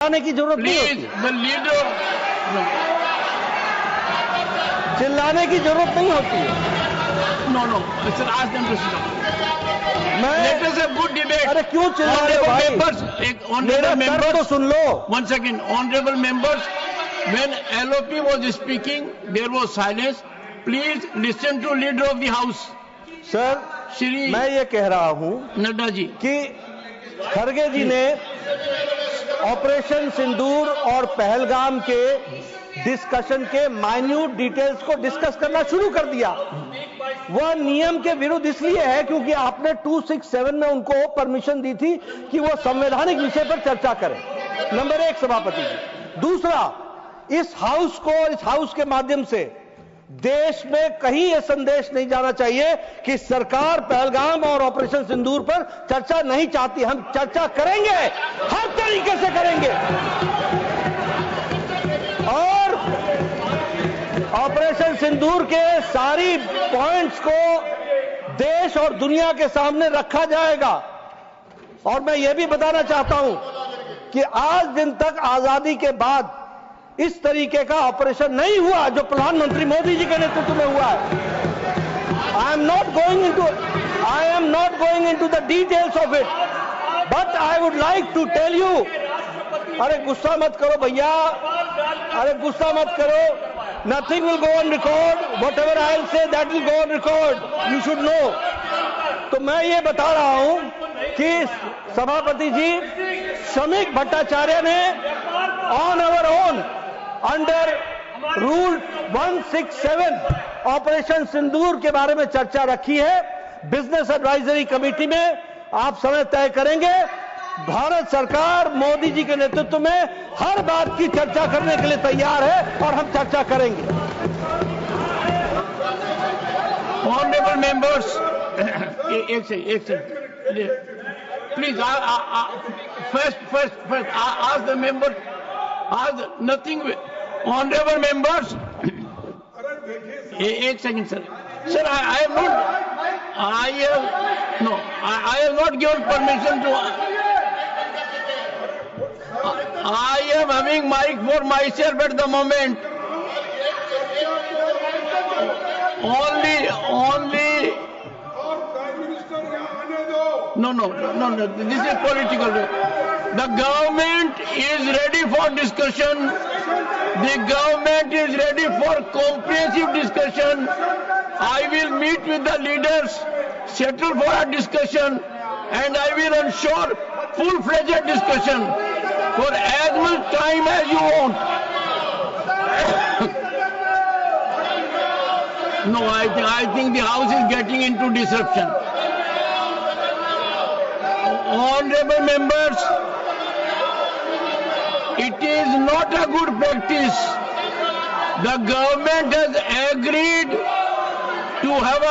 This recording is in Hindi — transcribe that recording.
चिल्लाने की जरूरत नहीं होती। The leader. चिल्लाने की जरूरत नहीं होती है। No. Sir, ask them to sit down. Let us have good debate. अरे क्यों चिल्ला रहे हो भाई? Honorable मेरा तर्क तो members. Soon low. 1 second. Honorable members, when LOP was speaking, there was silence. Please listen to leader of the house. Sir, Shri मैं ये कह रहा हूं नड्डा जी कि खड़गे जी ने ऑपरेशन सिंदूर और पहलगाम के डिस्कशन के माइन्यूट डिटेल्स को डिस्कस करना शुरू कर दिया। वह नियम के विरुद्ध इसलिए है क्योंकि आपने 267 में उनको परमिशन दी थी कि वो संवैधानिक विषय पर चर्चा करें। नंबर 1 सभापति जी। दूसरा, इस हाउस को और इस हाउस के माध्यम से देश में कहीं यह संदेश नहीं जाना चाहिए कि सरकार पहलगाम और ऑपरेशन सिंदूर पर चर्चा नहीं चाहती। हम चर्चा करेंगे, हर तरीके से करेंगे और ऑपरेशन सिंदूर के सारी पॉइंट्स को देश और दुनिया के सामने रखा जाएगा। और मैं यह भी बताना चाहता हूं कि आज दिन तक आजादी के बाद इस तरीके का ऑपरेशन नहीं हुआ जो प्रधानमंत्री मोदी जी के नेतृत्व में हुआ है। I am not going into the details of it, but I would like to tell you. अरे गुस्सा मत करो भैया, अरे गुस्सा मत करो। Nothing will go on record. Whatever I will say, that will go on record. You should know. तो मैं ये बता रहा हूं कि सभापति जी श्रमिक भट्टाचार्य ने on our own under rule 167 operation Sindoor के बारे में चर्चा रखी है। बिजनेस एडवाइजरी कमेटी में आप समय तय करेंगे। भारत सरकार मोदी जी के नेतृत्व में हर बात की चर्चा करने के लिए तैयार है और हम चर्चा करेंगे। Honorable members, एक second, please, first, ask the members, ask nothing. Honorable members, एक second sir, I have not given permission to. I am having mic for myself at the moment. Only. No. This is political. The government is ready for discussion. The government is ready for comprehensive discussion. I will meet with the leaders, settle for a discussion, and I will ensure full-fledged discussion for as much time as you want. No, I think the house is getting into disruption. Honorable members, it is not a good practice. The government has agreed to have a